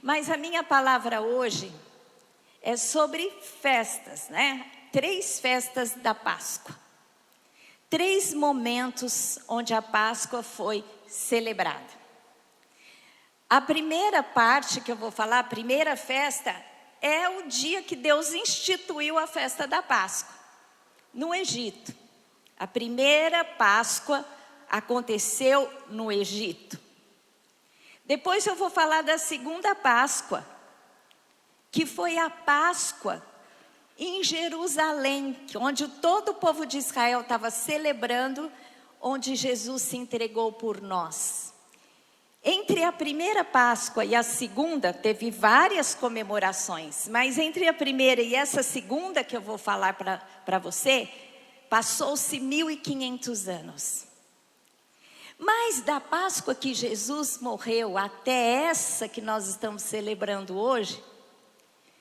Mas a minha palavra hoje é sobre festas, né? 3 festas da Páscoa. 3 momentos onde a Páscoa foi celebrada. A primeira parte que eu vou falar, a primeira festa, é o dia que Deus instituiu a festa da Páscoa, no Egito. A primeira Páscoa aconteceu no Egito. Depois eu vou falar da segunda Páscoa, que foi a Páscoa em Jerusalém, onde todo o povo de Israel estava celebrando, onde Jesus se entregou por nós. Entre a primeira Páscoa e a segunda, teve várias comemorações, mas entre a primeira e essa segunda que eu vou falar para você, passou-se 1500 anos. Mas da Páscoa que Jesus morreu até essa que nós estamos celebrando hoje,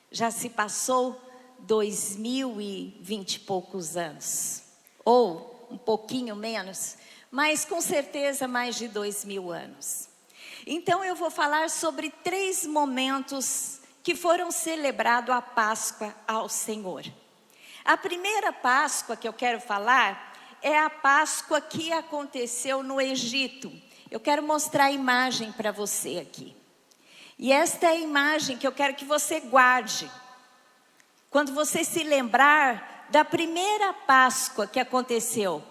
já se passou 2020 e poucos anos, ou um pouquinho menos, mas com certeza mais de 2000 anos. Então eu vou falar sobre 3 momentos que foram celebrados a Páscoa ao Senhor. A primeira Páscoa que eu quero falar é a Páscoa que aconteceu no Egito. Eu quero mostrar a imagem para você aqui. E esta é a imagem que eu quero que você guarde. Quando você se lembrar da primeira Páscoa que aconteceu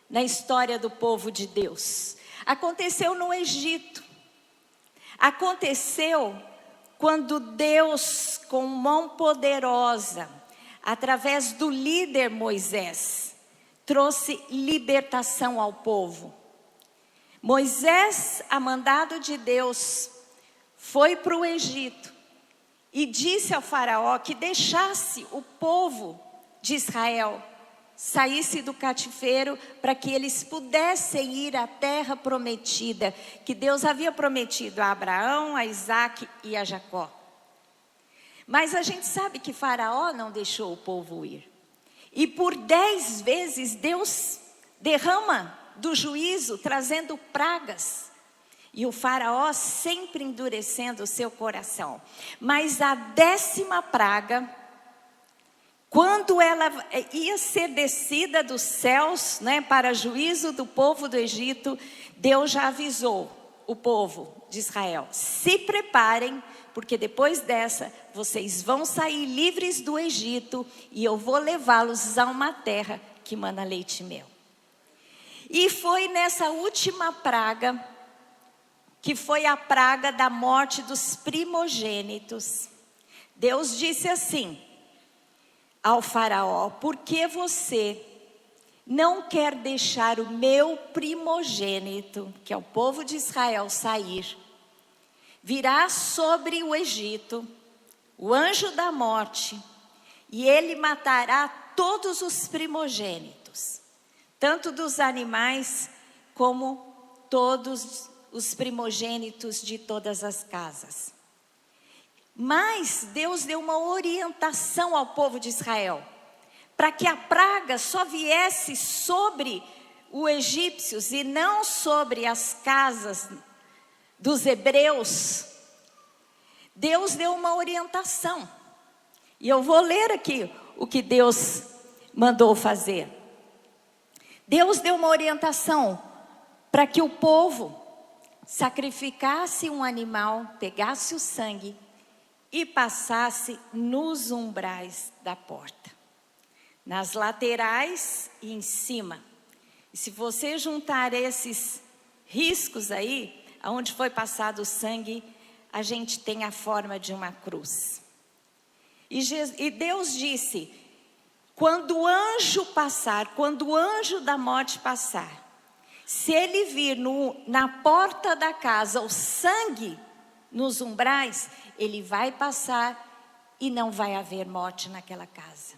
na história do povo de Deus. Aconteceu no Egito. Aconteceu quando Deus, com mão poderosa, através do líder Moisés, trouxe libertação ao povo. Moisés, a mandado de Deus, foi para o Egito e disse ao faraó que deixasse o povo de Israel saísse do cativeiro para que eles pudessem ir à terra prometida, que Deus havia prometido a Abraão, a Isaac e a Jacó. Mas a gente sabe que Faraó não deixou o povo ir. E por 10 vezes Deus derrama do juízo, trazendo pragas. E o Faraó sempre endurecendo o seu coração. Mas a 10ª praga, quando ela ia ser descida dos céus, né, para juízo do povo do Egito, Deus já avisou o povo de Israel: se preparem, porque depois dessa, vocês vão sair livres do Egito e eu vou levá-los a uma terra que mana leite e mel. E foi nessa última praga, que foi a praga da morte dos primogênitos. Deus disse assim ao faraó: por que você não quer deixar o meu primogênito, que é o povo de Israel, sair? Virá sobre o Egito o anjo da morte, e ele matará todos os primogênitos, tanto dos animais como todos os primogênitos de todas as casas. Mas Deus deu uma orientação ao povo de Israel, para que a praga só viesse sobre os egípcios e não sobre as casas dos hebreus. Deus deu uma orientação. E eu vou ler aqui o que Deus mandou fazer. Deus deu uma orientação para que o povo sacrificasse um animal, pegasse o sangue e passasse nos umbrais da porta, nas laterais e em cima. E se você juntar esses riscos aí, aonde foi passado o sangue, a gente tem a forma de uma cruz. E Deus disse: quando o anjo passar, quando o anjo da morte passar, se ele vir na porta da casa o sangue nos umbrais, ele vai passar e não vai haver morte naquela casa.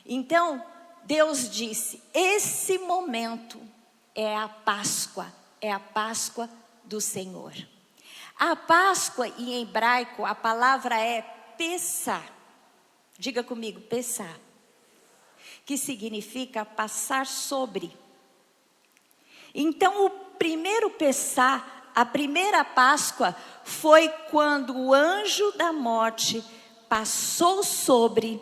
Então, Deus disse: esse momento é a Páscoa do Senhor. A Páscoa em hebraico, a palavra é Pessah. Diga comigo, Pessah. Que significa passar sobre. Então o primeiro Pessah A primeira Páscoa foi quando o anjo da morte passou sobre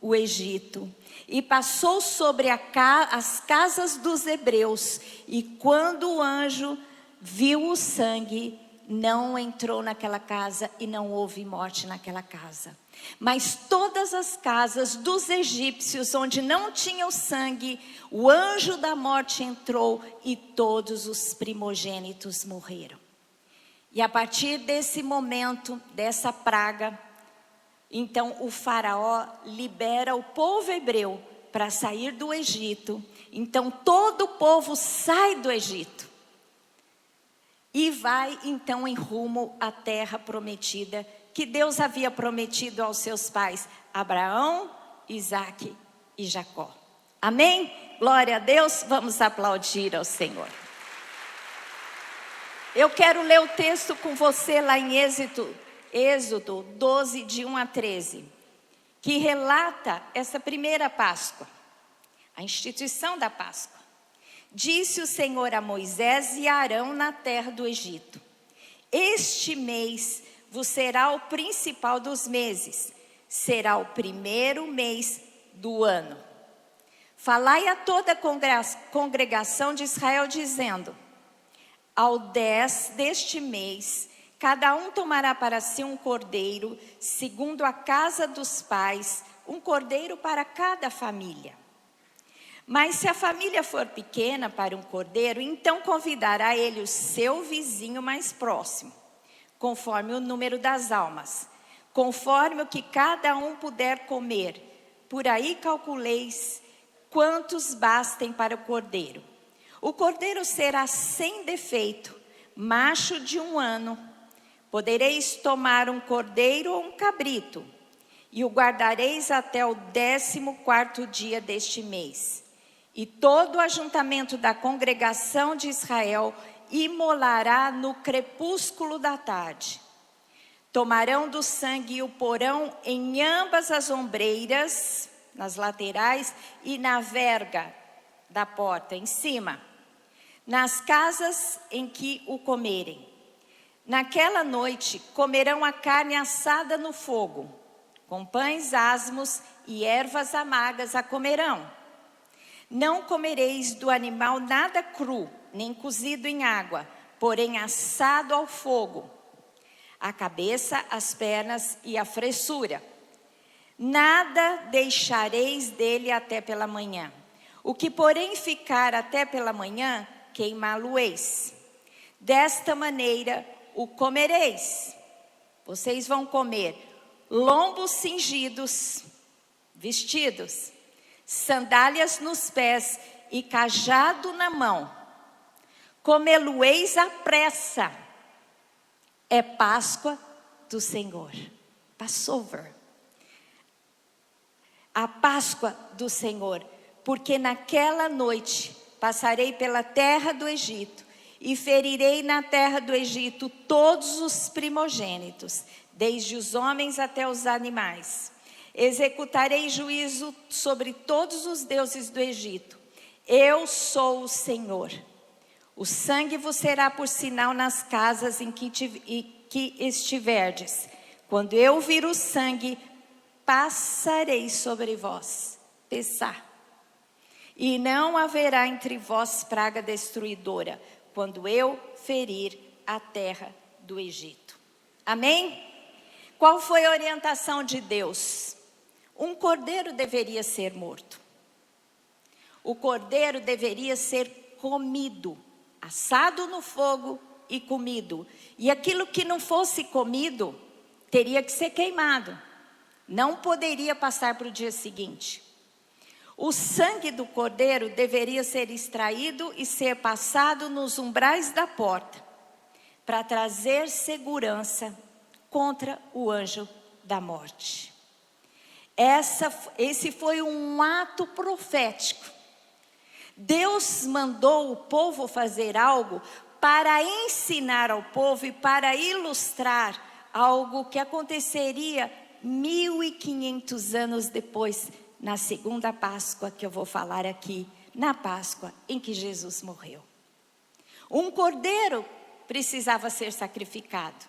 o Egito e passou sobre as casas dos hebreus. E quando o anjo viu o sangue, não entrou naquela casa e não houve morte naquela casa. Mas todas as casas dos egípcios onde não tinha o sangue, o anjo da morte entrou e todos os primogênitos morreram. E a partir desse momento, dessa praga, então o faraó libera o povo hebreu para sair do Egito. Então todo o povo sai do Egito e vai então em rumo à terra prometida que Deus havia prometido aos seus pais, Abraão, Isaque e Jacó. Amém? Glória a Deus, vamos aplaudir ao Senhor. Eu quero ler o texto com você lá em Êxodo 12, de 1 a 13, que relata essa primeira Páscoa, a instituição da Páscoa. Disse o Senhor a Moisés e a Arão na terra do Egito: este mês vos será o principal dos meses, será o primeiro mês do ano. Falai a toda a congregação de Israel, dizendo: ao 10 deste mês, cada um tomará para si um cordeiro, segundo a casa dos pais, um cordeiro para cada família. Mas se a família for pequena para um cordeiro, então convidará ele o seu vizinho mais próximo, conforme o número das almas, conforme o que cada um puder comer. Por aí calculeis quantos bastem para o cordeiro. O cordeiro será sem defeito, macho de 1 ano. Podereis tomar um cordeiro ou um cabrito, e o guardareis até o 14º dia deste mês. E todo o ajuntamento da congregação de Israel imolará no crepúsculo da tarde. Tomarão do sangue e o porão em ambas as ombreiras, nas laterais, e na verga da porta, em cima, nas casas em que o comerem. Naquela noite comerão a carne assada no fogo, com pães asmos e ervas amargas a comerão. Não comereis do animal nada cru, nem cozido em água, porém assado ao fogo, a cabeça, as pernas e a fressura. Nada deixareis dele até pela manhã. O que porém ficar até pela manhã, queimá-lo-eis. Desta maneira o comereis. Vocês vão comer lombos cingidos, vestidos, sandálias nos pés e cajado na mão. Comê-lo-eis à pressa. É Páscoa do Senhor. Passover. A Páscoa do Senhor. Porque naquela noite passarei pela terra do Egito e ferirei na terra do Egito todos os primogênitos, desde os homens até os animais. Executarei juízo sobre todos os deuses do Egito. Eu sou o Senhor. O sangue vos será por sinal nas casas em que estiverdes. Quando eu vir o sangue, passarei sobre vós. Pesar. E não haverá entre vós praga destruidora, quando eu ferir a terra do Egito. Amém? Qual foi a orientação de Deus? Um cordeiro deveria ser morto. O cordeiro deveria ser comido, assado no fogo e comido. E aquilo que não fosse comido, teria que ser queimado. Não poderia passar para o dia seguinte. O sangue do cordeiro deveria ser extraído e ser passado nos umbrais da porta, para trazer segurança contra o anjo da morte. Esse foi um ato profético. Deus mandou o povo fazer algo para ensinar ao povo e para ilustrar algo que aconteceria 1500 anos depois, na segunda Páscoa que eu vou falar aqui, na Páscoa em que Jesus morreu. Um cordeiro precisava ser sacrificado.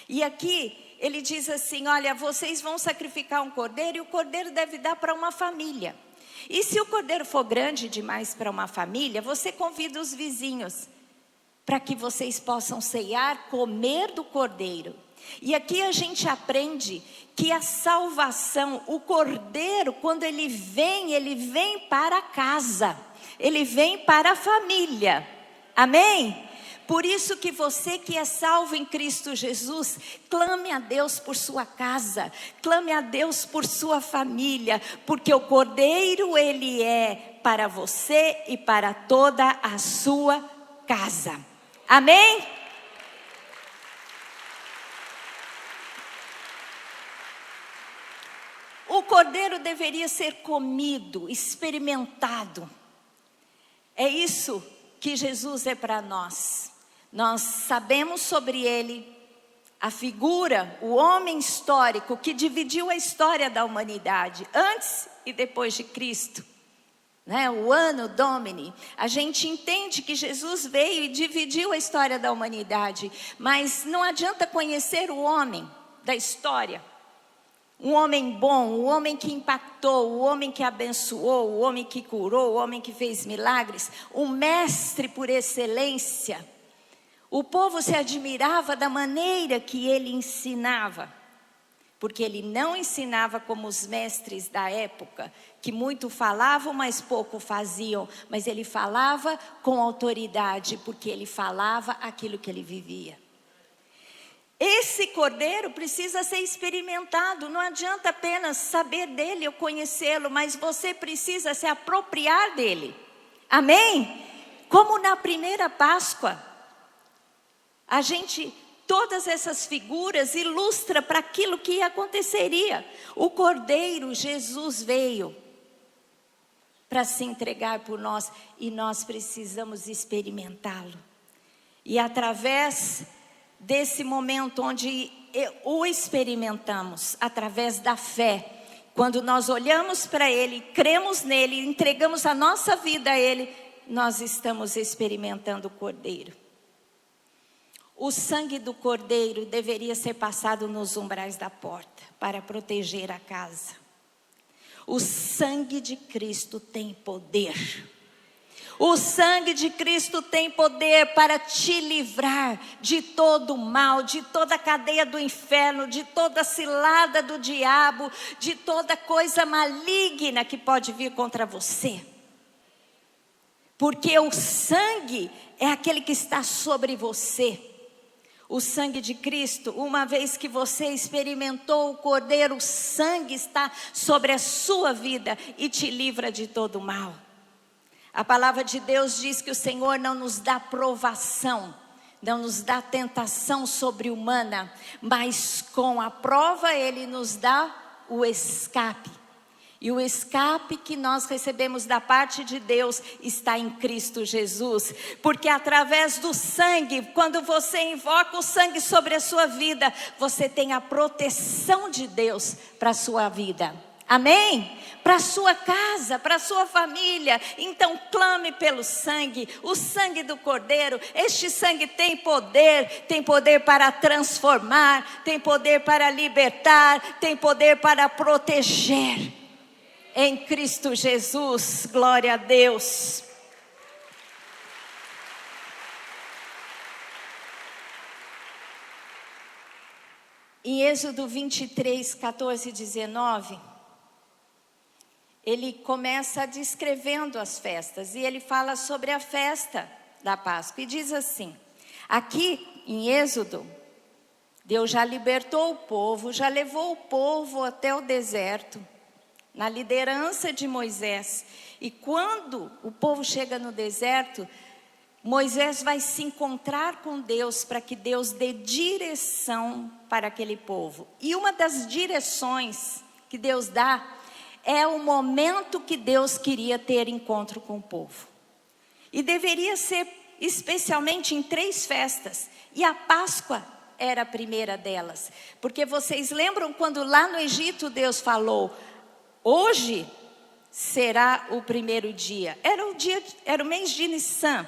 E aqui ele diz assim: olha, vocês vão sacrificar um cordeiro e o cordeiro deve dar para uma família. E se o cordeiro for grande demais para uma família, você convida os vizinhos para que vocês possam ceiar, comer do cordeiro. E aqui a gente aprende que a salvação, o cordeiro, quando ele vem para casa, ele vem para a família. Amém? Por isso que você que é salvo em Cristo Jesus, clame a Deus por sua casa, clame a Deus por sua família, porque o cordeiro ele é para você e para toda a sua casa. Amém? O cordeiro deveria ser comido, experimentado. É isso que Jesus é para nós. Nós sabemos sobre ele, a figura, o homem histórico que dividiu a história da humanidade, antes e depois de Cristo. O Anno Domini, a gente entende que Jesus veio e dividiu a história da humanidade, mas não adianta conhecer o homem da história, um homem bom, o homem que impactou, o homem que abençoou, o homem que curou, o homem que fez milagres, um mestre por excelência. O povo se admirava da maneira que ele ensinava, porque ele não ensinava como os mestres da época, que muito falavam, mas pouco faziam, mas ele falava com autoridade, porque ele falava aquilo que ele vivia. Esse cordeiro precisa ser experimentado, não adianta apenas saber dele ou conhecê-lo, mas você precisa se apropriar dele. Amém? Como na primeira Páscoa, todas essas figuras ilustram para aquilo que aconteceria. O cordeiro, Jesus, veio para se entregar por nós e nós precisamos experimentá-lo. E através desse momento onde o experimentamos, através da fé, quando nós olhamos para ele, cremos nele, entregamos a nossa vida a ele, nós estamos experimentando o cordeiro. O sangue do cordeiro deveria ser passado nos umbrais da porta para proteger a casa. O sangue de Cristo tem poder. O sangue de Cristo tem poder para te livrar de todo o mal, de toda a cadeia do inferno, de toda a cilada do diabo, de toda coisa maligna que pode vir contra você. Porque o sangue é aquele que está sobre você. O sangue de Cristo, uma vez que você experimentou o cordeiro, o sangue está sobre a sua vida e te livra de todo o mal. A palavra de Deus diz que o Senhor não nos dá provação, não nos dá tentação sobre-humana, mas com a prova Ele nos dá o escape. E o escape que nós recebemos da parte de Deus está em Cristo Jesus. Porque através do sangue, quando você invoca o sangue sobre a sua vida, você tem a proteção de Deus para a sua vida. Amém? Para a sua casa, para a sua família. Então clame pelo sangue, o sangue do Cordeiro. Este sangue tem poder para transformar, tem poder para libertar, tem poder para proteger. Em Cristo Jesus, glória a Deus. Em Êxodo 23, 14 e 19, ele começa descrevendo as festas. E ele fala sobre a festa da Páscoa. E diz assim, aqui em Êxodo, Deus já libertou o povo, já levou o povo até o deserto, na liderança de Moisés. E quando o povo chega no deserto, Moisés vai se encontrar com Deus para que Deus dê direção para aquele povo. E uma das direções que Deus dá é o momento que Deus queria ter encontro com o povo. E deveria ser especialmente em 3 festas. E a Páscoa era a primeira delas. Porque vocês lembram quando lá no Egito Deus falou: hoje será o primeiro dia. Era o mês de Nissan.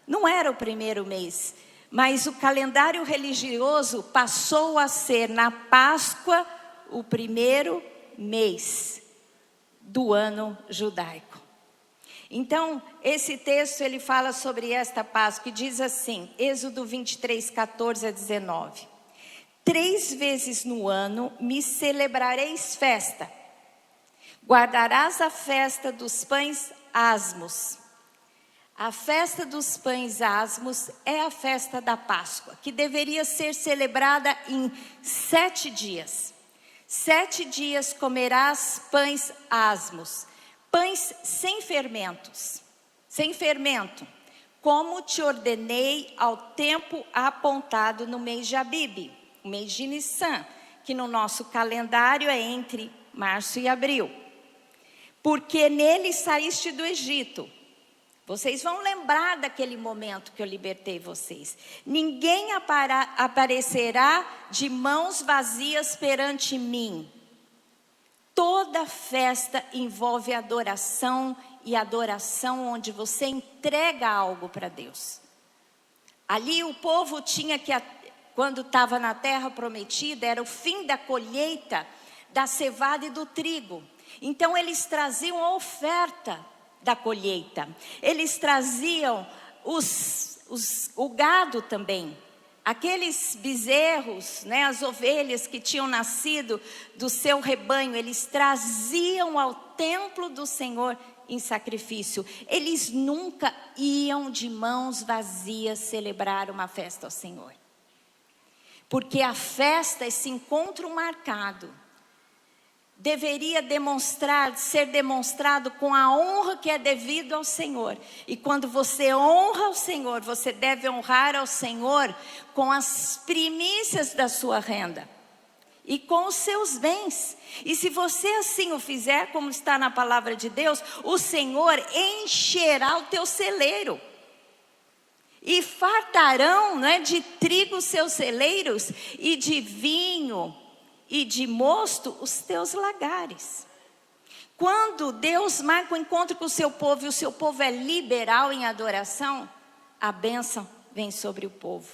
Não era o primeiro mês. Mas o calendário religioso passou a ser na Páscoa o primeiro mês do ano judaico. Então, esse texto ele fala sobre esta Páscoa e diz assim, Êxodo 23, 14 a 19. 3 vezes no ano me celebrareis festa. Guardarás a festa dos pães asmos. A festa dos pães asmos é a festa da Páscoa, que deveria ser celebrada em 7 dias. 7 dias comerás pães asmos, pães sem fermentos, sem fermento, como te ordenei ao tempo apontado no mês de Abibe, o mês de Nissan, que no nosso calendário é entre março e abril. Porque nele saíste do Egito. Vocês vão lembrar daquele momento que eu libertei vocês. Ninguém aparecerá de mãos vazias perante mim. Toda festa envolve adoração, e adoração onde você entrega algo para Deus. Ali o povo tinha que, quando estava na terra prometida, era o fim da colheita da cevada e do trigo. Então eles traziam a oferta da colheita. Eles traziam o gado também. Aqueles bezerros, né, as ovelhas que tinham nascido do seu rebanho, eles traziam ao templo do Senhor em sacrifício. Eles nunca iam de mãos vazias celebrar uma festa ao Senhor. Porque a festa, esse encontro marcado, deveria ser demonstrado com a honra que é devido ao Senhor. E quando você honra o Senhor, você deve honrar ao Senhor com as primícias da sua renda e com os seus bens. E se você assim o fizer, como está na palavra de Deus, o Senhor encherá o teu celeiro. E fartarão, não é, de trigo os seus celeiros, e de vinho e de mosto os teus lagares. Quando Deus marca o encontro com o seu povo, e o seu povo é liberal em adoração, a bênção vem sobre o povo.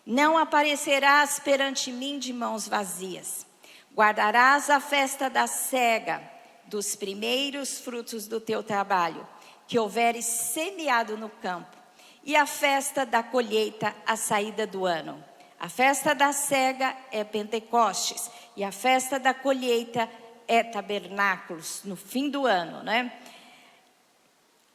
Não aparecerás perante mim de mãos vazias. Guardarás a festa da cega, dos primeiros frutos do teu trabalho, que houveres semeado no campo, e a festa da colheita à saída do ano. A festa da cega é Pentecostes, e a festa da colheita é Tabernáculos, no fim do ano, né?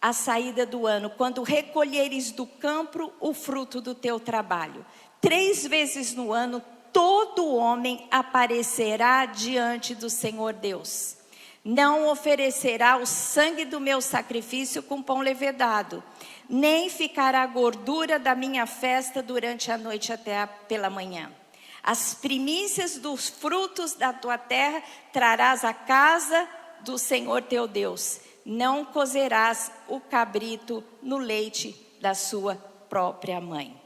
A saída do ano, quando recolheres do campo o fruto do teu trabalho. 3 vezes no ano, todo homem aparecerá diante do Senhor Deus. Não oferecerá o sangue do meu sacrifício com pão levedado, nem ficará gordura da minha festa durante a noite até pela manhã. As primícias dos frutos da tua terra trarás à casa do Senhor teu Deus. Não cozerás o cabrito no leite da sua própria mãe.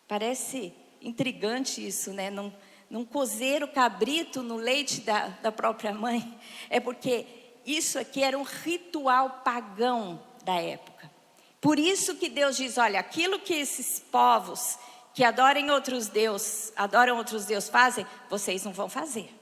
Parece intrigante isso, né? Não cozer o cabrito no leite da própria mãe. É porque isso aqui era um ritual pagão da época. Por isso que Deus diz, olha, aquilo que esses povos que adoram outros deuses fazem, vocês não vão fazer.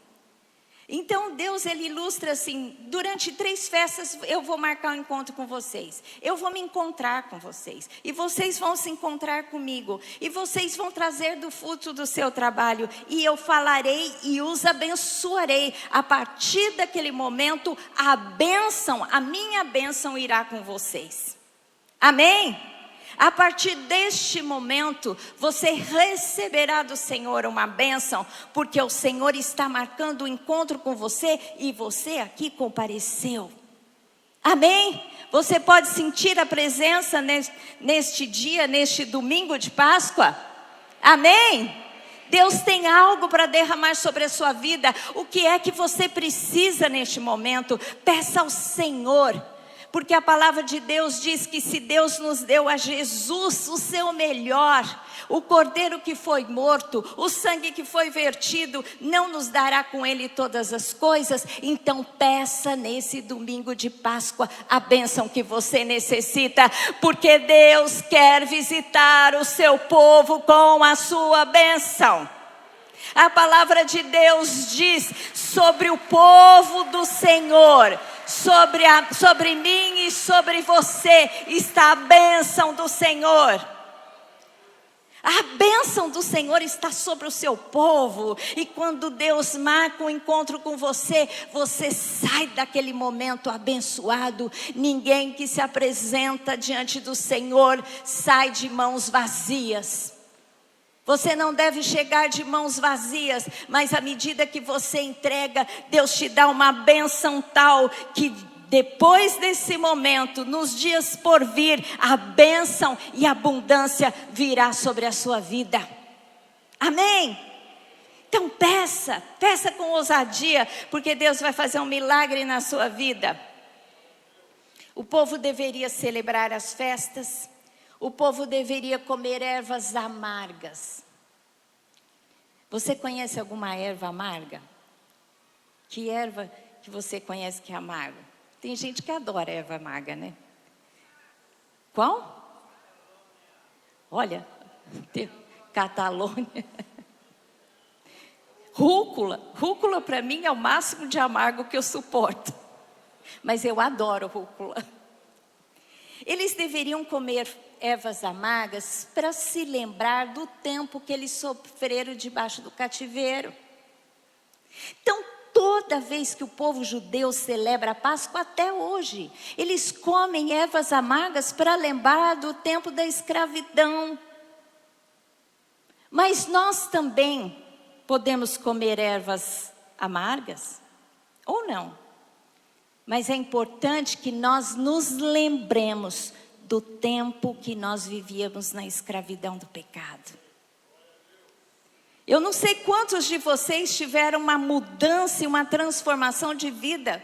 Então Deus, ele ilustra assim, durante 3 festas eu vou marcar um encontro com vocês. Eu vou me encontrar com vocês. E vocês vão se encontrar comigo. E vocês vão trazer do fruto do seu trabalho. E eu falarei e os abençoarei. A partir daquele momento, a minha bênção irá com vocês. Amém? A partir deste momento, você receberá do Senhor uma bênção, porque o Senhor está marcando o encontro com você e você aqui compareceu. Amém? Você pode sentir a presença neste dia, neste domingo de Páscoa? Amém? Deus tem algo para derramar sobre a sua vida. O que é que você precisa neste momento? Peça ao Senhor. Porque a palavra de Deus diz que se Deus nos deu a Jesus, o seu melhor, o cordeiro que foi morto, o sangue que foi vertido, não nos dará com ele todas as coisas? Então peça nesse domingo de Páscoa a bênção que você necessita, porque Deus quer visitar o seu povo com a sua bênção. A palavra de Deus diz sobre o povo do Senhor, sobre mim e sobre você, está a bênção do Senhor. A bênção do Senhor está sobre o seu povo. E quando Deus marca um encontro com você, você sai daquele momento abençoado. Ninguém que se apresenta diante do Senhor sai de mãos vazias. Você não deve chegar de mãos vazias, mas à medida que você entrega, Deus te dá uma bênção tal que depois desse momento, nos dias por vir, a bênção e a abundância virá sobre a sua vida. Amém? Então peça com ousadia, porque Deus vai fazer um milagre na sua vida. O povo deveria celebrar as festas. O povo deveria comer ervas amargas. Você conhece alguma erva amarga? Que erva que você conhece que é amarga? Tem gente que adora erva amarga, né? Qual? Olha, Catalônia. Rúcula. Rúcula para mim é o máximo de amargo que eu suporto. Mas eu adoro rúcula. Eles deveriam comer ervas amargas para se lembrar do tempo que eles sofreram debaixo do cativeiro. Então, toda vez que o povo judeu celebra a Páscoa, até hoje, eles comem ervas amargas para lembrar do tempo da escravidão. Mas nós também podemos comer ervas amargas, ou não? Mas é importante que nós nos lembremos do tempo que nós vivíamos na escravidão do pecado. Eu não sei quantos de vocês tiveram uma mudança e uma transformação de vida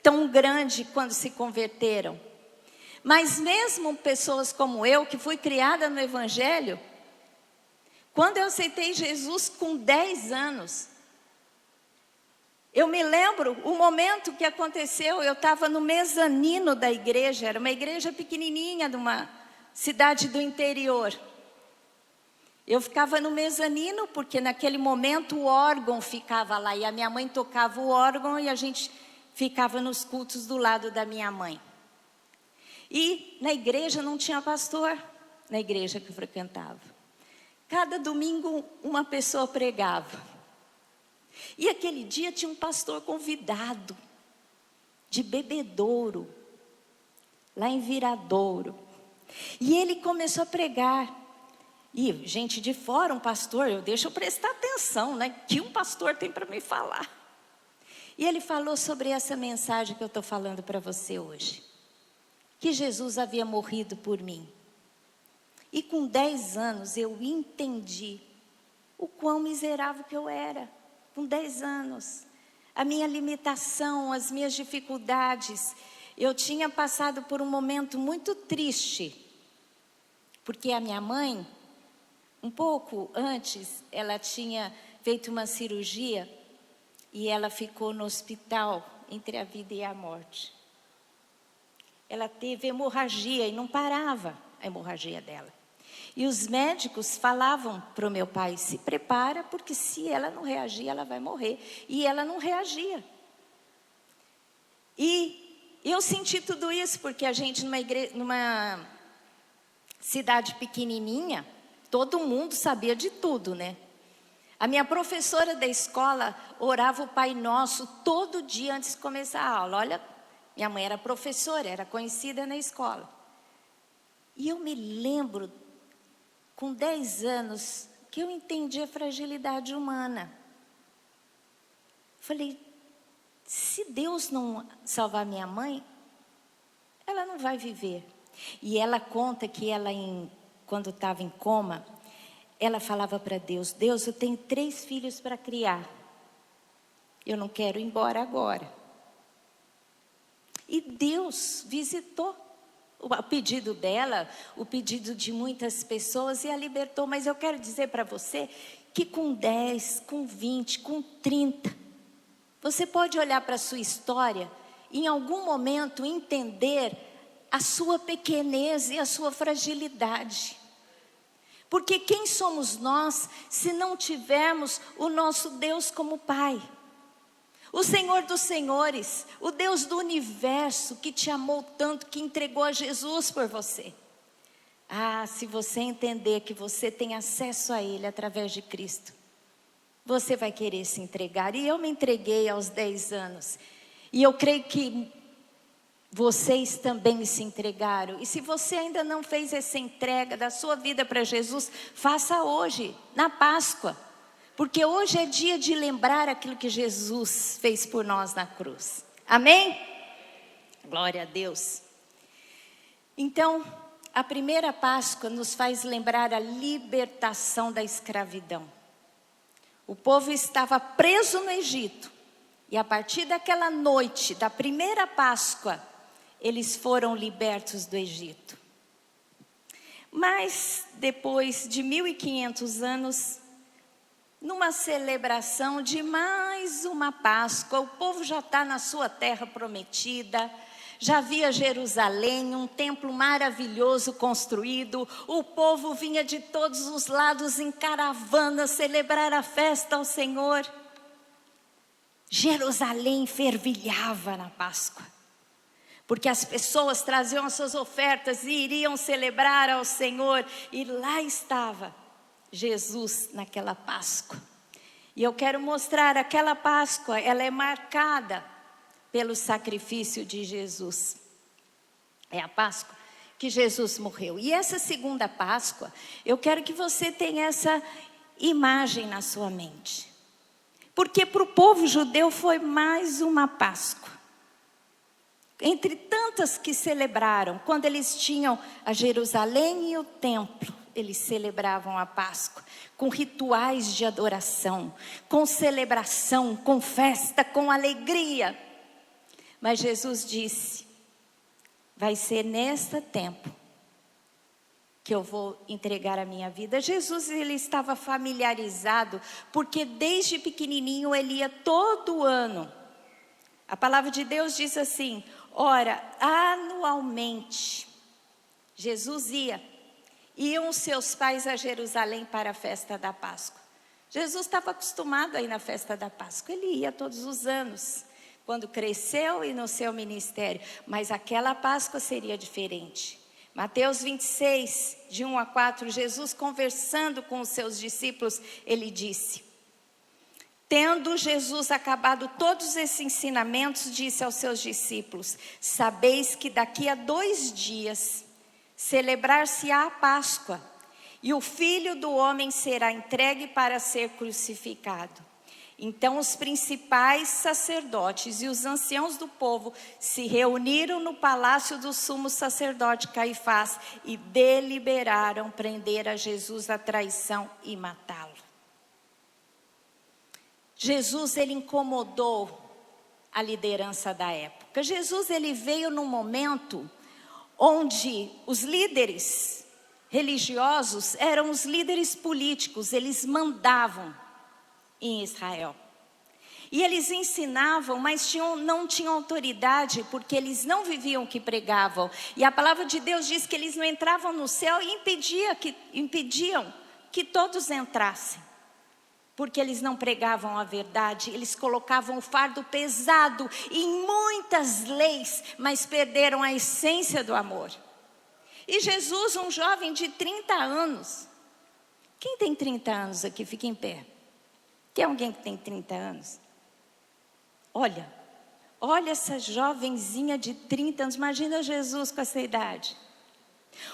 tão grande quando se converteram. Mas mesmo pessoas como eu, que fui criada no Evangelho, quando eu aceitei Jesus com 10 anos, eu me lembro o momento que aconteceu. Eu estava no mezanino da igreja, era uma igreja pequenininha de uma cidade do interior. Eu ficava no mezanino porque naquele momento o órgão ficava lá e a minha mãe tocava o órgão e a gente ficava nos cultos do lado da minha mãe. E na igreja não tinha pastor, na igreja que eu frequentava. Cada domingo uma pessoa pregava. E aquele dia tinha um pastor convidado, de Bebedouro, lá em Viradouro. E ele começou a pregar. E gente de fora, um pastor, deixa eu prestar atenção, né? Que um pastor tem para me falar. E ele falou sobre essa mensagem que eu estou falando para você hoje. Que Jesus havia morrido por mim. E com 10 anos eu entendi o quão miserável que eu era. Com 10 anos, a minha limitação, as minhas dificuldades. Eu tinha passado por um momento muito triste, porque a minha mãe, um pouco antes, ela tinha feito uma cirurgia e ela ficou no hospital entre a vida e a morte. Ela teve hemorragia e não parava a hemorragia dela. E os médicos falavam para o meu pai, se prepara, porque se ela não reagir, ela vai morrer. E ela não reagia. E eu senti tudo isso, porque a gente numa cidade pequenininha, todo mundo sabia de tudo, né? A minha professora da escola orava o Pai Nosso todo dia antes de começar a aula. Olha, minha mãe era professora, era conhecida na escola. E eu me lembro, com 10 anos, que eu entendi a fragilidade humana. Falei, se Deus não salvar minha mãe, ela não vai viver. E ela conta que ela, quando estava em coma, ela falava para Deus, Deus, eu tenho 3 filhos para criar. Eu não quero ir embora agora. E Deus visitou o pedido dela, o pedido de muitas pessoas e a libertou. Mas eu quero dizer para você que com 10, com 20, com 30, você pode olhar para a sua história e em algum momento entender a sua pequenez e a sua fragilidade. Porque quem somos nós se não tivermos o nosso Deus como Pai? O Senhor dos Senhores, o Deus do universo que te amou tanto, que entregou a Jesus por você. Ah, se você entender que você tem acesso a Ele através de Cristo, você vai querer se entregar. E eu me entreguei aos 10 anos. E eu creio que vocês também se entregaram. E se você ainda não fez essa entrega da sua vida para Jesus, faça hoje, na Páscoa. Porque hoje é dia de lembrar aquilo que Jesus fez por nós na cruz. Amém? Glória a Deus. Então, a primeira Páscoa nos faz lembrar a libertação da escravidão. O povo estava preso no Egito. E a partir daquela noite, da primeira Páscoa, eles foram libertos do Egito. Mas depois de 1500 anos, numa celebração de mais uma Páscoa, o povo já está na sua terra prometida, já havia Jerusalém, um templo maravilhoso construído, o povo vinha de todos os lados em caravana celebrar a festa ao Senhor. Jerusalém fervilhava na Páscoa, porque as pessoas traziam as suas ofertas e iriam celebrar ao Senhor, e lá estava Jesus naquela Páscoa. E eu quero mostrar, aquela Páscoa, ela é marcada pelo sacrifício de Jesus. É a Páscoa que Jesus morreu. E essa segunda Páscoa, eu quero que você tenha essa imagem na sua mente. Porque para o povo judeu foi mais uma Páscoa. Entre tantas que celebraram, quando eles tinham a Jerusalém e o templo, eles celebravam a Páscoa com rituais de adoração, com celebração, com festa, com alegria. Mas Jesus disse, vai ser neste tempo que eu vou entregar a minha vida. Jesus, ele estava familiarizado, porque desde pequenininho ele ia todo ano. A palavra de Deus diz assim, ora, anualmente, Jesus iam seus pais a Jerusalém para a festa da Páscoa. Jesus estava acostumado a ir na festa da Páscoa, ele ia todos os anos, quando cresceu e no seu ministério, mas aquela Páscoa seria diferente. Mateus 26, de 1 a 4, Jesus conversando com os seus discípulos, ele disse, tendo Jesus acabado todos esses ensinamentos, disse aos seus discípulos, sabeis que daqui a 2 dias, celebrar-se-á a Páscoa, e o Filho do Homem será entregue para ser crucificado. Então os principais sacerdotes e os anciãos do povo se reuniram no palácio do sumo sacerdote Caifás e deliberaram prender a Jesus à traição e matá-lo. Jesus, ele incomodou a liderança da época. Jesus, ele veio num momento onde os líderes religiosos eram os líderes políticos, eles mandavam em Israel. E eles ensinavam, mas não tinham autoridade, porque eles não viviam o que pregavam. E a palavra de Deus diz que eles não entravam no céu e impediam que todos entrassem. Porque eles não pregavam a verdade, eles colocavam o fardo pesado em muitas leis, mas perderam a essência do amor. E Jesus, um jovem de 30 anos, quem tem 30 anos aqui? Fica em pé. Tem alguém que tem 30 anos? Olha essa jovenzinha de 30 anos, imagina Jesus com essa idade.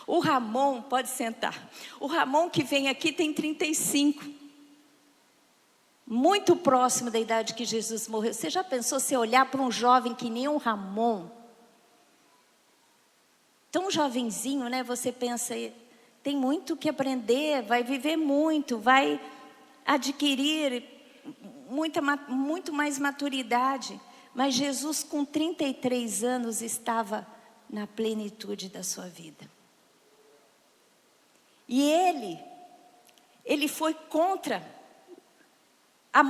O Ramon, pode sentar, o Ramon que vem aqui tem 35. Muito próximo da idade que Jesus morreu. Você já pensou se olhar para um jovem que nem o Ramon? Tão jovenzinho, né? Você pensa, tem muito que aprender, vai viver muito, vai adquirir muito mais maturidade. Mas Jesus com 33 anos estava na plenitude da sua vida. E ele foi contra a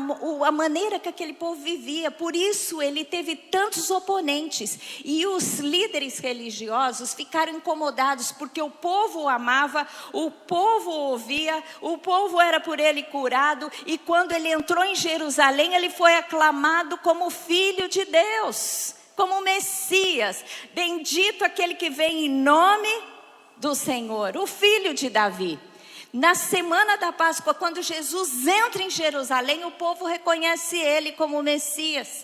maneira que aquele povo vivia. Por isso ele teve tantos oponentes. E os líderes religiosos ficaram incomodados, porque o povo o amava, o povo o ouvia, o povo era por ele curado. E quando ele entrou em Jerusalém, ele foi aclamado como Filho de Deus, como Messias. Bendito aquele que vem em nome do Senhor, o Filho de Davi. Na semana da Páscoa, quando Jesus entra em Jerusalém, o povo reconhece ele como Messias.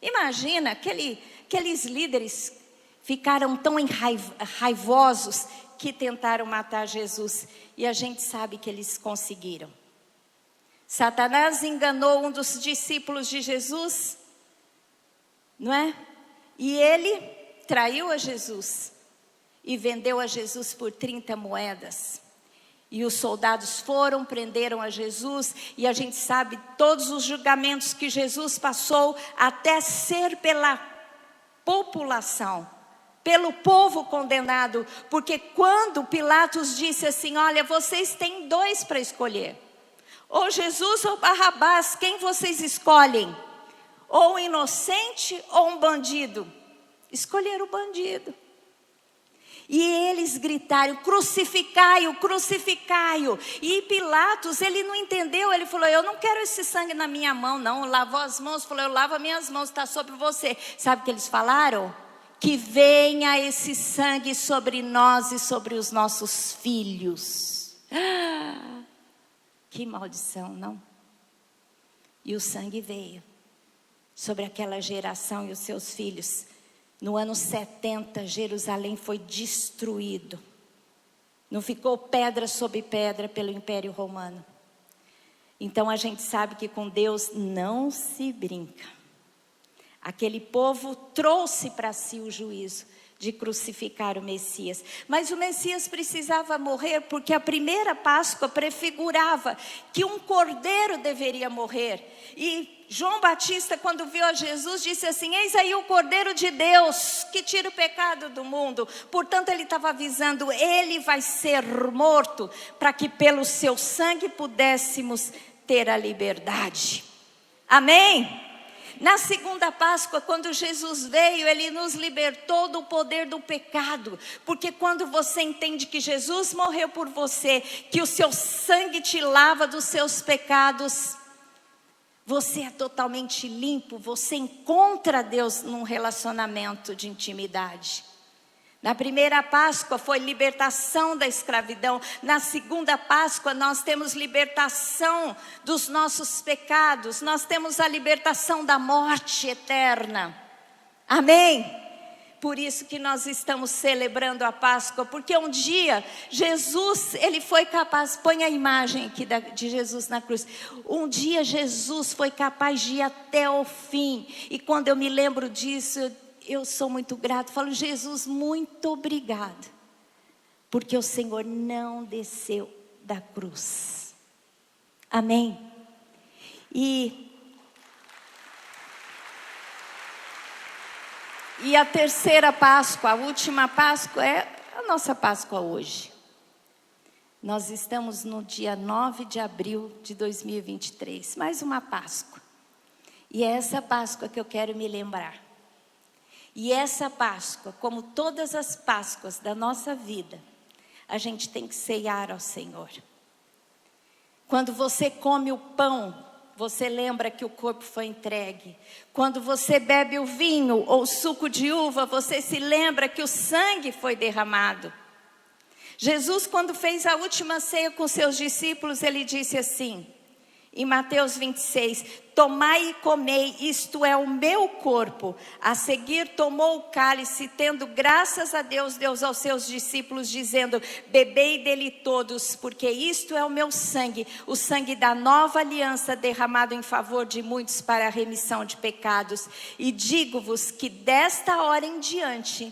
Imagina, aqueles líderes ficaram tão raivosos que tentaram matar Jesus. E a gente sabe que eles conseguiram. Satanás enganou um dos discípulos de Jesus, não é? E ele traiu a Jesus e vendeu a Jesus por 30 moedas. E os soldados foram, prenderam a Jesus, e a gente sabe todos os julgamentos que Jesus passou, até ser pela população, pelo povo condenado. Porque quando Pilatos disse assim: olha, vocês têm dois para escolher, ou Jesus ou Barrabás, quem vocês escolhem? Ou um inocente ou um bandido? Escolheram o bandido. E eles gritaram: crucificai-o, crucificai-o. E Pilatos, ele não entendeu, ele falou: eu não quero esse sangue na minha mão, não. Lavou as mãos, falou: eu lavo as minhas mãos, está sobre você. Sabe o que eles falaram? Que venha esse sangue sobre nós e sobre os nossos filhos. Que maldição, não? E o sangue veio sobre aquela geração e os seus filhos. No ano 70, Jerusalém foi destruído. Não ficou pedra sobre pedra pelo Império Romano. Então a gente sabe que com Deus não se brinca. Aquele povo trouxe para si o juízo de crucificar o Messias. Mas o Messias precisava morrer, porque a primeira Páscoa prefigurava que um cordeiro deveria morrer. E João Batista, quando viu a Jesus, disse assim: eis aí o Cordeiro de Deus, que tira o pecado do mundo. Portanto, ele estava avisando: ele vai ser morto, para que pelo seu sangue pudéssemos ter a liberdade. Amém? Na segunda Páscoa, quando Jesus veio, ele nos libertou do poder do pecado. Porque quando você entende que Jesus morreu por você, que o seu sangue te lava dos seus pecados, você é totalmente limpo, você encontra Deus num relacionamento de intimidade. Na primeira Páscoa foi libertação da escravidão. Na segunda Páscoa nós temos libertação dos nossos pecados. Nós temos a libertação da morte eterna. Amém? Por isso que nós estamos celebrando a Páscoa. Porque um dia Jesus, ele foi capaz, põe a imagem aqui de Jesus na cruz. Um dia Jesus foi capaz de ir até o fim. E quando eu me lembro disso, eu sou muito grato. Falo: Jesus, muito obrigado. Porque o Senhor não desceu da cruz. Amém? E a terceira Páscoa, a última Páscoa, é a nossa Páscoa hoje. Nós estamos no dia 9 de abril de 2023. Mais uma Páscoa. E é essa Páscoa que eu quero me lembrar. E essa Páscoa, como todas as Páscoas da nossa vida, a gente tem que ceiar ao Senhor. Quando você come o pão, você lembra que o corpo foi entregue. Quando você bebe o vinho ou suco de uva, você se lembra que o sangue foi derramado. Jesus, quando fez a última ceia com seus discípulos, ele disse assim, em Mateus 26, tomai e comei, isto é o meu corpo. A seguir tomou o cálice, tendo graças a Deus, deu aos seus discípulos, dizendo, bebei dele todos, porque isto é o meu sangue, o sangue da nova aliança, derramado em favor de muitos para a remissão de pecados. E digo-vos que desta hora em diante,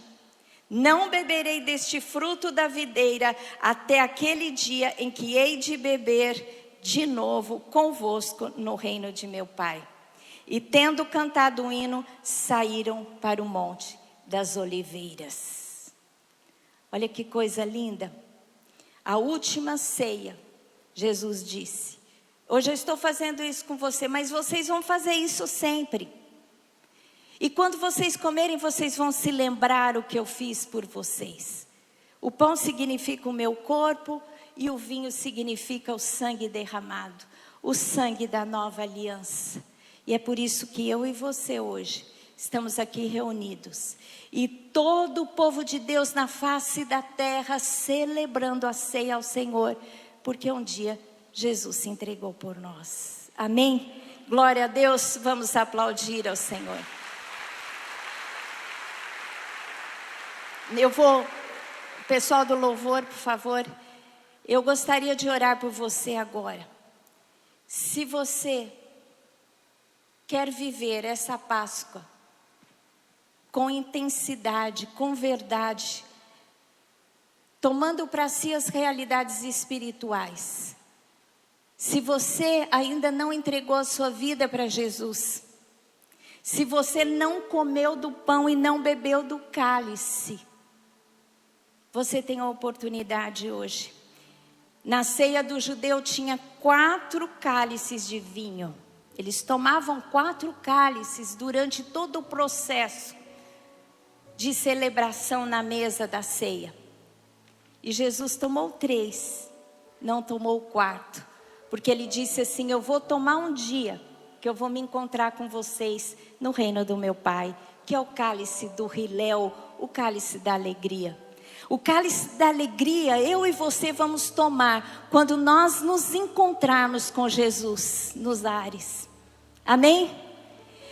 não beberei deste fruto da videira, até aquele dia em que hei de beber de novo convosco no reino de meu Pai. E tendo cantado um hino, saíram para o Monte das Oliveiras. Olha que coisa linda. A última ceia, Jesus disse: hoje eu estou fazendo isso com você, mas vocês vão fazer isso sempre. E quando vocês comerem, vocês vão se lembrar o que eu fiz por vocês. O pão significa o meu corpo e o vinho significa o sangue derramado, o sangue da nova aliança. E é por isso que eu e você hoje estamos aqui reunidos. E todo o povo de Deus na face da terra celebrando a ceia ao Senhor, porque um dia Jesus se entregou por nós. Amém? Glória a Deus, vamos aplaudir ao Senhor. Pessoal do louvor, por favor, eu gostaria de orar por você agora. Se você quer viver essa Páscoa com intensidade, com verdade, tomando para si as realidades espirituais. Se você ainda não entregou a sua vida para Jesus, se você não comeu do pão e não bebeu do cálice, você tem a oportunidade hoje. Na ceia do judeu tinha 4 cálices de vinho. Eles tomavam 4 cálices durante todo o processo de celebração na mesa da ceia. E Jesus tomou 3, não tomou o 4. Porque ele disse assim: eu vou tomar um dia que eu vou me encontrar com vocês no reino do meu Pai, que é o cálice do Hiléu, o cálice da alegria. O cálice da alegria, eu e você vamos tomar quando nós nos encontrarmos com Jesus nos ares. Amém?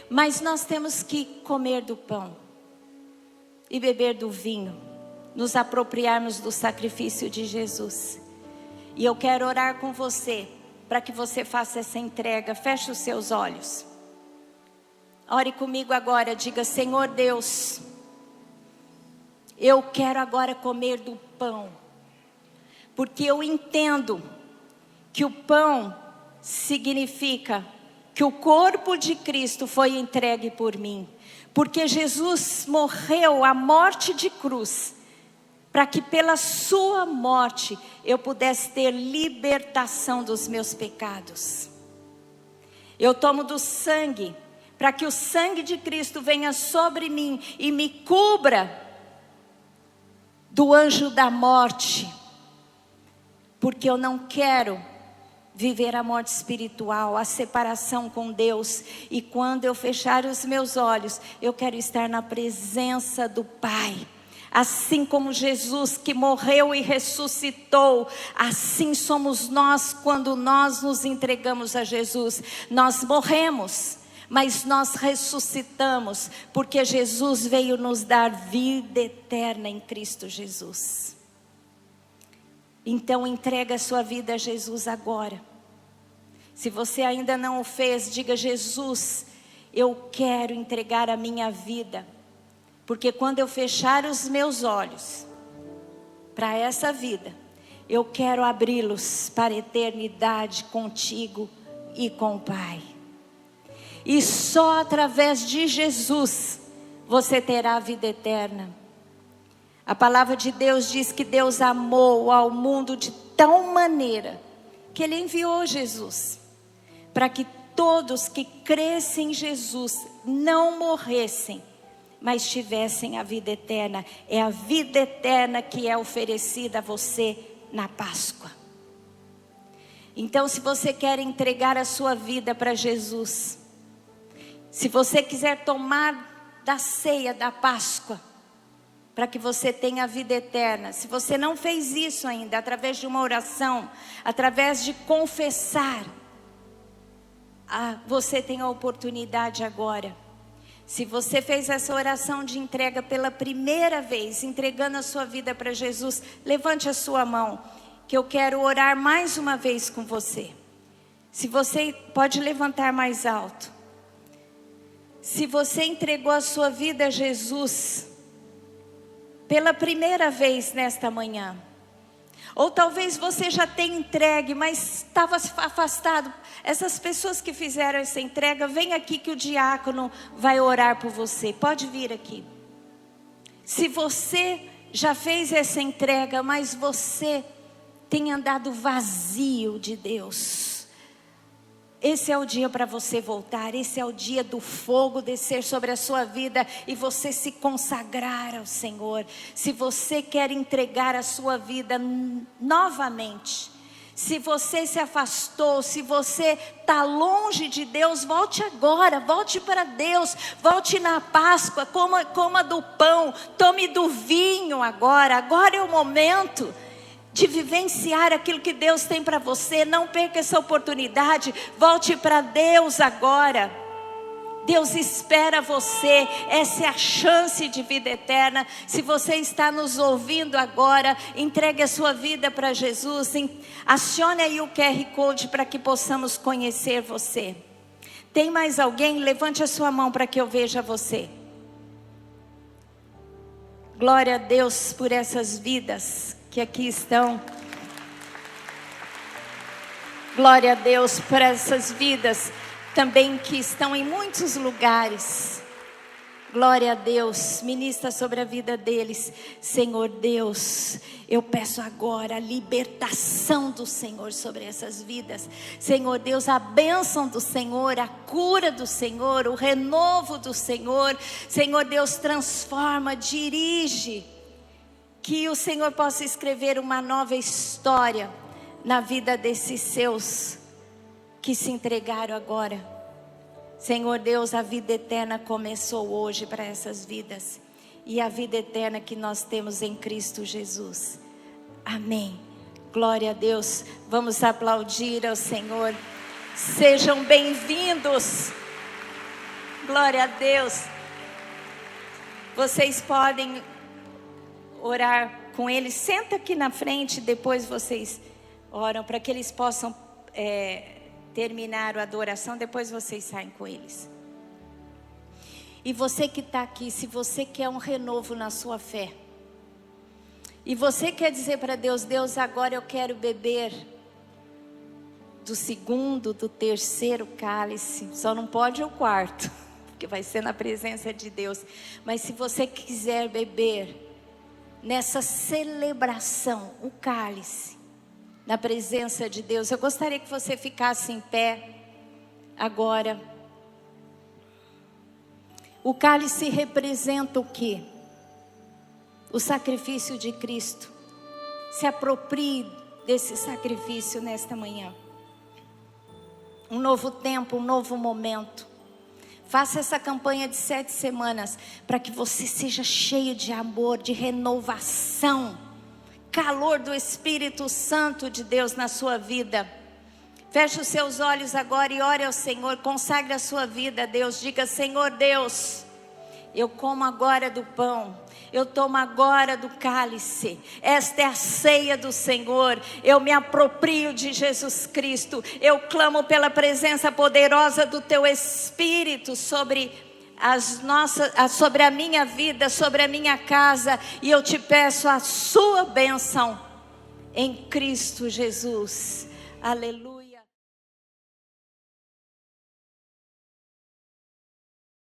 Mas nós temos que comer do pão e beber do vinho, nos apropriarmos do sacrifício de Jesus. E eu quero orar com você, para que você faça essa entrega. Feche os seus olhos. Ore comigo agora, diga: Senhor Deus, eu quero agora comer do pão, porque eu entendo que o pão significa que o corpo de Cristo foi entregue por mim, porque Jesus morreu a morte de cruz, para que pela sua morte eu pudesse ter libertação dos meus pecados. Eu tomo do sangue, para que o sangue de Cristo venha sobre mim e me cubra do anjo da morte, porque eu não quero viver a morte espiritual, a separação com Deus. E quando eu fechar os meus olhos, eu quero estar na presença do Pai. Assim como Jesus que morreu e ressuscitou, assim somos nós quando nós nos entregamos a Jesus. Nós morremos, mas nós ressuscitamos, porque Jesus veio nos dar vida eterna em Cristo Jesus. Então entrega a sua vida a Jesus agora. Se você ainda não o fez, diga: Jesus, eu quero entregar a minha vida, porque quando eu fechar os meus olhos para essa vida, eu quero abri-los para a eternidade contigo e com o Pai. E só através de Jesus você terá a vida eterna. A palavra de Deus diz que Deus amou ao mundo de tal maneira que Ele enviou Jesus, para que todos que crescem em Jesus não morressem, mas tivessem a vida eterna. É a vida eterna que é oferecida a você na Páscoa. Então, se você quer entregar a sua vida para Jesus, se você quiser tomar da ceia da Páscoa, para que você tenha a vida eterna, se você não fez isso ainda, através de uma oração, através de confessar, você tem a oportunidade agora. Se você fez essa oração de entrega pela primeira vez, entregando a sua vida para Jesus, levante a sua mão, que eu quero orar mais uma vez com você. Se você pode levantar mais alto. Se você entregou a sua vida a Jesus pela primeira vez nesta manhã, Ou talvez você já tenha entregue, mas estava afastado. Essas pessoas que fizeram essa entrega, vem aqui que o diácono vai orar por você. Pode vir aqui. Se você já fez essa entrega, mas você tem andado vazio de Deus, esse é o dia para você voltar. Esse é o dia do fogo descer sobre a sua vida e você se consagrar ao Senhor. Se você quer entregar a sua vida novamente, se você se afastou, se você está longe de Deus, volte agora, volte para Deus, volte na Páscoa, coma do pão, tome do vinho agora é o momento de vivenciar aquilo que Deus tem para você. Não perca essa oportunidade, volte para Deus agora. Deus espera você, essa é a chance de vida eterna. Se você está nos ouvindo agora, entregue a sua vida para Jesus, acione aí o QR Code para que possamos conhecer você. Tem mais alguém? Levante a sua mão para que eu veja você. Glória a Deus por essas vidas que aqui estão. Glória a Deus por essas vidas também que estão em muitos lugares. Glória a Deus, ministra sobre a vida deles. Senhor Deus, eu peço agora a libertação do Senhor sobre essas vidas. Senhor Deus, a bênção do Senhor, a cura do Senhor, o renovo do Senhor. Senhor Deus, transforma, dirige. Que o Senhor possa escrever uma nova história na vida desses seus que se entregaram agora. Senhor Deus, a vida eterna começou hoje para essas vidas. E a vida eterna que nós temos em Cristo Jesus. Amém. Glória a Deus. Vamos aplaudir ao Senhor. Sejam bem-vindos. Glória a Deus. Vocês podem orar com eles. Senta aqui na frente, depois vocês oram para que eles possam terminar a adoração, depois vocês saem com eles. E você que está aqui, se você quer um renovo na sua fé, e você quer dizer para Deus: Deus, agora eu quero beber do segundo, do terceiro cálice, só não pode o quarto, porque vai ser na presença de Deus. Mas se você quiser beber nessa celebração, o cálice, na presença de Deus, eu gostaria que você ficasse em pé agora. O cálice representa o quê? O sacrifício de Cristo. Se aproprie desse sacrifício nesta manhã. Um novo tempo, um novo momento. Faça essa campanha de 7 semanas para que você seja cheio de amor, de renovação, calor do Espírito Santo de Deus na sua vida. Feche os seus olhos agora e ore ao Senhor. Consagre a sua vida a Deus. Diga: Senhor Deus, eu como agora do pão, eu tomo agora do cálice. Esta é a ceia do Senhor. Eu me aproprio de Jesus Cristo. Eu clamo pela presença poderosa do Teu Espírito sobre sobre a minha vida, sobre a minha casa. E eu te peço a sua bênção em Cristo Jesus. Aleluia.